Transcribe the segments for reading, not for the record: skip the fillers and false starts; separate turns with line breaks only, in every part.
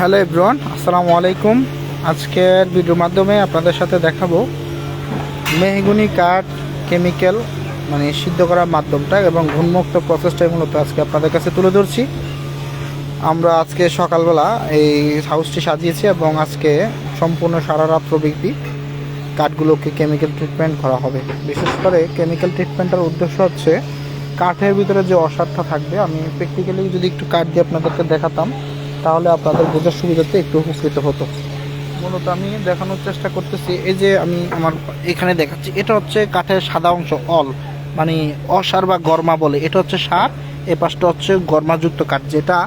Hello everyone, আসসালামু আলাইকুম। আজকের ভিডিওর মাধ্যমে আপনাদের সাথে দেখাবো মেহগনি কাঠ কেমিক্যাল সিদ্ধ করার মাধ্যমটা এবং ঘুণমুক্ত প্রসেসটাই মূলত আজকে আপনাদের কাছে তুলে ধরছি। আমরা আজকে সকালবেলা এই হাউসটি সাজিয়েছি এবং আজকে সম্পূর্ণ সারা রাত্রব্যাপী কাঠগুলোকে কেমিক্যাল ট্রিটমেন্ট করা হবে। বিশেষ করে কেমিক্যাল ট্রিটমেন্টের উদ্দেশ্য হচ্ছে কাঠের ভিতরে যে অসারটা থাকবে, আমি প্র্যাকটিক্যালি যদি একটু কাঠ দিয়ে আপনাদেরকে দেখাতাম তাহলে আপনাদের বোঝার সুবিধাতে একটু উপকৃত হতো। মূলত আমি দেখানোর চেষ্টা করতেছি, এই যে আমি আমার এখানে দেখাচ্ছি, এটা হচ্ছে কাঠের সাদা অংশ অসার বা গরমা বলে, এটা হচ্ছে সার, এ পাশটা হচ্ছে গরমাযুক্ত কাঠ, যেটা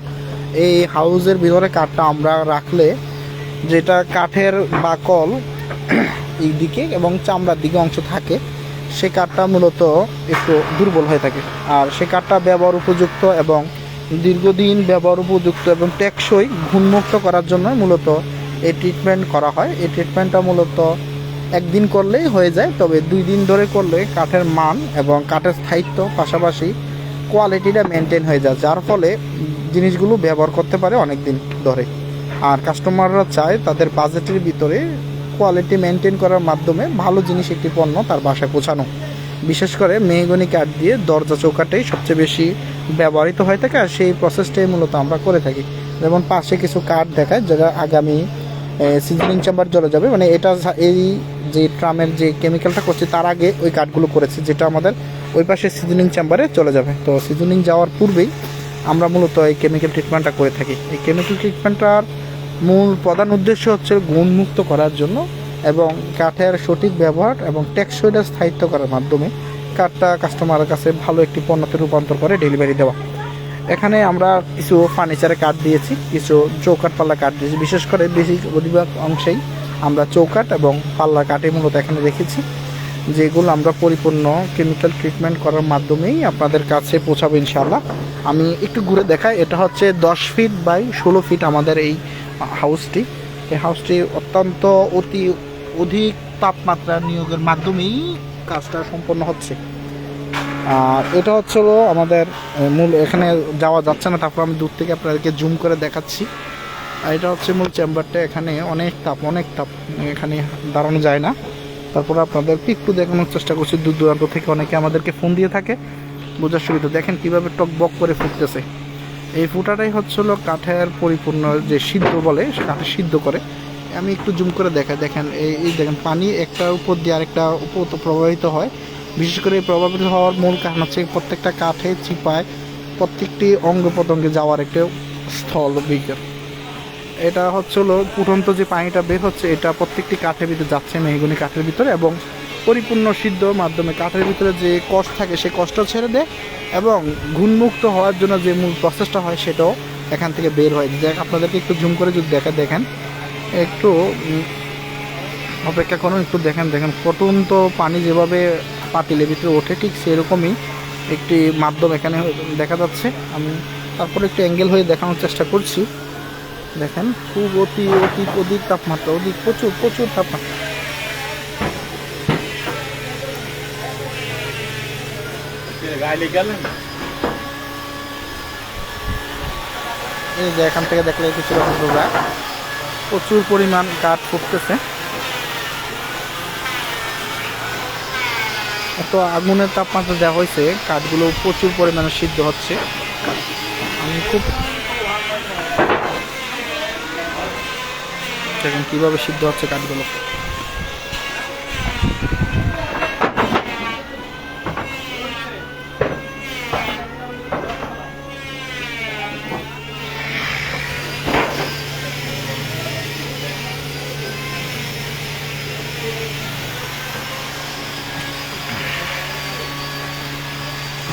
এই হাউসের ভিতরে কাঠটা আমরা রাখলে যেটা কাঠের বাকল এই দিকে এবং চামড়ার দিকে অংশ থাকে, সে কাঠটা মূলত একটু দুর্বল হয়ে থাকে। আর সে কাঠটা ব্যবহার উপযুক্ত এবং দীর্ঘদিন ব্যবহার উপযুক্ত এবং টেকসই ঘুণমুক্ত করার জন্য মূলত এই ট্রিটমেন্ট করা হয়। এই ট্রিটমেন্টটা মূলত একদিন করলেই হয়ে যায়, তবে 2 দিন ধরে করলে কাঠের মান এবং কাঠের স্থায়িত্ব পাশাপাশি কোয়ালিটিটা মেনটেন হয়ে যায়, যার ফলে জিনিসগুলো ব্যবহার করতে পারে অনেক দিন ধরে। আর কাস্টমাররা চায় তাদের বাজেটের ভিতরে কোয়ালিটি মেনটেন করার মাধ্যমে ভালো জিনিস একটি পণ্য তার বাসায় পৌঁছানো। বিশেষ করে মেহগনি কাঠ দিয়ে দরজা চৌকাটাই সবচেয়ে বেশি ব্যবহৃত হয়ে থাকে, আর সেই প্রসেসটাই মূলত আমরা করে থাকি। যেমন পাশে কিছু কাঠ দেখায় যেটা আগামী সিজনিং চেম্বার চলে যাবে, এটা এই যে ট্রামের যে কেমিক্যালটা করছে তার আগে ওই কাঠগুলো করেছে, যেটা আমাদের ওই পাশে সিজনিং চেম্বারে চলে যাবে। তো সিজনিং যাওয়ার পূর্বেই আমরা মূলত এই কেমিক্যাল ট্রিটমেন্টটা করে থাকি। এই কেমিক্যাল ট্রিটমেন্টটার মূল প্রধান উদ্দেশ্য হচ্ছে গুণমুক্ত করার জন্য এবং কাঠের সঠিক ব্যবহার এবং টেকসইটা স্থায়িত্ব করার মাধ্যমে কাঠটা কাস্টমারের কাছে ভালো একটি পণ্যতে রূপান্তর করে ডেলিভারি দেওয়া। এখানে আমরা কিছু ফার্নিচারের কাঠ দিয়েছি, কিছু চৌকাঠ পাল্লা কাঠ দিয়েছি। বিশেষ করে বেশি অধিকাংশ অংশেই আমরা চৌকাঠ এবং পাল্লা কাঠে মূলত এখানে রেখেছি, যেগুলো আমরা পরিপূর্ণ কেমিক্যাল ট্রিটমেন্ট করার মাধ্যমেই আপনাদের কাছে পৌঁছাবো ইনশাআল্লাহ। আমি একটু ঘুরে দেখাই, এটা হচ্ছে 10 ফিট বাই 16 ফিট আমাদের এই হাউসটি। এই হাউসটি অত্যন্ত অধিক তাপমাত্রা নিয়োগের মাধ্যমেই কাজটা সম্পন্ন হচ্ছে। আর এটা হচ্ছিল আমাদের মূল, এখানে যাওয়া যাচ্ছে না, তারপর আমি দূর থেকে আপনাদেরকে জুম করে দেখাচ্ছি। আর এটা হচ্ছে মূল চেম্বারটা, এখানে অনেক তাপ, এখানে দাঁড়ানো যায় না। তারপর আপনাদেরকে একটু দেখানোর চেষ্টা করছি, দূর দূরান্ত থেকে অনেকে আমাদেরকে ফোন দিয়ে থাকে, বোঝার সুবিধা। দেখেন কীভাবে টকবক করে ফুটতেছে। এই ফুটাটাই হচ্ছিল কাঠের পরিপূর্ণ যে সিদ্ধ বলে, কাঠে সিদ্ধ করে। আমি একটু জুম করে দেখেন এই দেখেন পানি একটা উপর দিয়ে আরেকটা উপর প্রবাহিত হয়। বিশেষ করে এই প্রভাবিত হওয়ার মূল কারণ হচ্ছে প্রত্যেকটা কাঠে চিপায় প্রত্যেকটি অঙ্গ প্রত্যঙ্গে যাওয়ার একটা স্থল বিকার। এটা হচ্ছিল ফুটন্ত যে পানিটা বের হচ্ছে, এটা প্রত্যেকটি কাঠের ভিতরে যাচ্ছে, মেহগনি কাঠের ভিতরে, এবং পরিপূর্ণ সিদ্ধ মাধ্যমে কাঠের ভিতরে যে কষ্ট থাকে সেই কষ্ট ছেড়ে দেয় এবং ঘুণমুক্ত হওয়ার জন্য যে মূল প্রসেসটা হয় সেটাও এখান থেকে বের হয়। আপনাদেরকে একটু জুম করে যদি দেখেন, একটু অপেক্ষা করুন, একটু দেখেন ফুটন্ত পানি যেভাবে পাতিলের ভিতরে ওঠে, ঠিক সেরকমই একটি মাধ্যম এখানে দেখা যাচ্ছে। আমি তারপরে একটু অ্যাঙ্গেল হয়ে দেখানোর চেষ্টা করছি। দেখেন খুব অধিক তাপমাত্রা, প্রচুর তাপমাত্রা। এই যে এখান থেকে দেখলে কিছুটা বোঝা, প্রচুর পরিমাণ কাঠ ফুটতেছে। এত আগুনের তাপমাত্রা দেওয়া হয়েছে, কাঠগুলো প্রচুর পরিমাণে সিদ্ধ হচ্ছে। আমি খুব দেখেন কীভাবে সিদ্ধ হচ্ছে কাঠগুলো।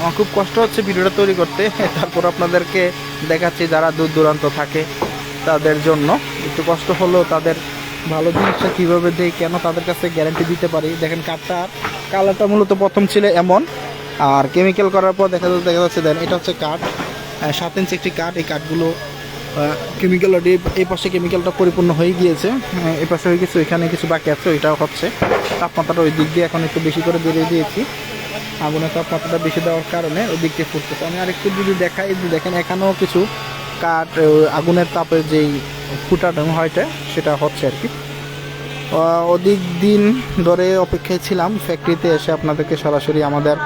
আমার খুব কষ্ট হচ্ছে ভিডিওটা তৈরি করতে, তারপর আপনাদেরকে দেখাচ্ছি। যারা দূর দূরান্ত থাকে তাদের জন্য একটু কষ্ট হলেও তাদের ভালো জিনিসটা কীভাবে দেয়, কেন তাদের কাছে গ্যারান্টি দিতে পারি। দেখেন কাঠটার কালারটা মূলত প্রথম ছিল এমন, আর কেমিক্যাল করার পর দেখা যাচ্ছে দেন এটা হচ্ছে কাঠ 7 ইঞ্চি একটি কাঠ। এই কাঠগুলো কেমিক্যাল অলরেডি এই পাশে কেমিক্যালটা পরিপূর্ণ হয়ে গিয়েছে, এই পাশে হয়ে গেছে, এখানে কিছু বাকি আছে, ওইটাও হচ্ছে। তাপমাত্রাটা ওই দিক দিয়ে এখন একটু বেশি করে বেরিয়ে দিয়েছি, আগুনের তাপমাত্রাটা বেশি দেওয়ার কারণে ওই দিক দিয়ে ফুটতেছে। আমি আরেকটু যদি দেখাই, দেখেন এখানেও কিছু কাঠ আগুনের তাপে যেই ফুটানো হয়টা সেটা হচ্ছে আর কি। অধিক দিন ধরে অপেক্ষায় ছিলাম ফ্যাক্টরিতে এসে আপনাদেরকে সরাসরি আমাদের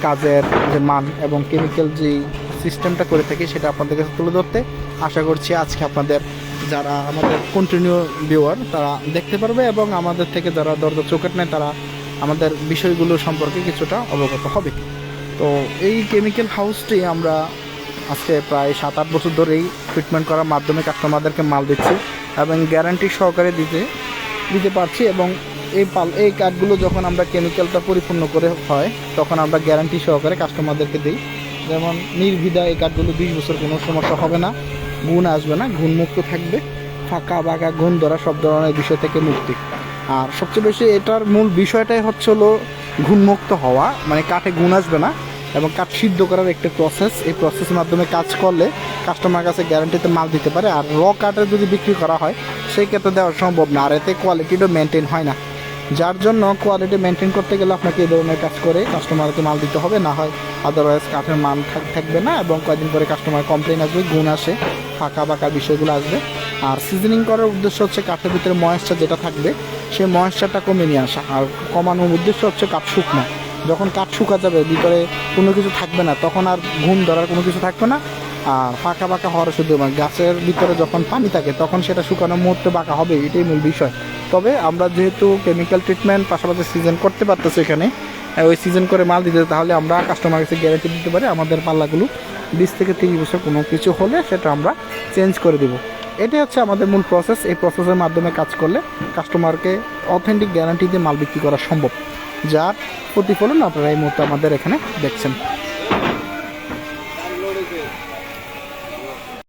কাজের যে মান এবং কেমিক্যাল যেই সিস্টেমটা করে থাকি সেটা আপনাদের কাছে তুলে ধরতে। আশা করছি আজকে আপনাদের যারা আমাদের কন্টিনিউ ভিউয়ার তারা দেখতে পারবে এবং আমাদের থেকে যারা দরজা চোখের নেয় তারা আমাদের বিষয়গুলো সম্পর্কে কিছুটা অবগত হবে। তো এই কেমিক্যাল হাউসটি আমরা আজকে প্রায় 7-8 বছর ধরেই ট্রিটমেন্ট করার মাধ্যমে কাস্টমারদেরকে মাল দিচ্ছি এবং গ্যারান্টি সহকারে দিতে পারছি। এবং এই কার্ডগুলো যখন আমরা কেমিক্যালটা পরিপূর্ণ করে হয় তখন আমরা গ্যারান্টি সহকারে কাস্টমারদেরকে দিই। যেমন নির্দ্বিধা এই কার্ডগুলো 20 বছর কোনো সমস্যা হবে না, গুণ আসবে না, গুণমুক্ত থাকবে, ফাঁকা বাঁকা গুণ ধরা সব ধরনের বিষয় থেকে মুক্তি। আর সবচেয়ে বেশি এটার মূল বিষয়টাই হলো গুণমুক্ত হওয়া, মানে কাঠে গুণ আসবে না এবং কাঠ সিদ্ধ করার একটা প্রসেস। এই প্রসেসের মাধ্যমে কাজ করলে কাস্টমার কাছে গ্যারান্টিতে মাল দিতে পারে। আর র কাঠে যদি বিক্রি করা হয় সেই ক্ষেত্রে দেওয়া সম্ভব না, আর এতে কোয়ালিটিটাও মেনটেন হয় না। যার জন্য কোয়ালিটি মেনটেন করতে গেলে আপনাকে এই ধরনের কাজ করে কাস্টমারকে মাল দিতে হবে, না হয় আদারওয়াইজ কাঠের মান থাকবে না এবং কয়েকদিন পরে কাস্টমার কমপ্লেন আসবে, গুণ আসে, ফাঁকা বাঁকা বিষয়গুলো আসবে। আর সিজনিং করার উদ্দেশ্য হচ্ছে কাঠের ভিতরে ময়েশ্চার যেটা থাকবে সেই ময়েশ্চারটা কমে নিয়ে আসা। আর কমানোর উদ্দেশ্য হচ্ছে কাঠ শুকনো। যখন কাঠ শুকা যাবে ভিতরে কোনো কিছু থাকবে না, তখন আর ঘুম ধরার কোনো কিছু থাকবে না। আর ফাঁকা বাঁকা হওয়ার শুধু গাছের ভিতরে যখন পানি থাকে তখন সেটা শুকানোর মুহূর্তে বাঁকা হবে, এটাই মূল বিষয়। তবে আমরা যেহেতু কেমিক্যাল ট্রিটমেন্ট পাশাপাশি সিজন করতে পারতেছি এখানে, ওই সিজন করে মাল দিতে, তাহলে আমরা কাস্টমার কাছে গ্যারান্টি দিতে পারি আমাদের পাল্লাগুলো 20 থেকে 30 বছর কোনো কিছু হলে সেটা আমরা চেঞ্জ করে দেবো। এটাই হচ্ছে আমাদের মূল প্রসেস। এই প্রসেসের মাধ্যমে কাজ করলে কাস্টমারকে অথেন্টিক গ্যারান্টি দিয়ে মাল বিক্রি করা সম্ভব, যার প্রতিফলন আপনারা এই মুহূর্তে আমাদের এখানে দেখছেন।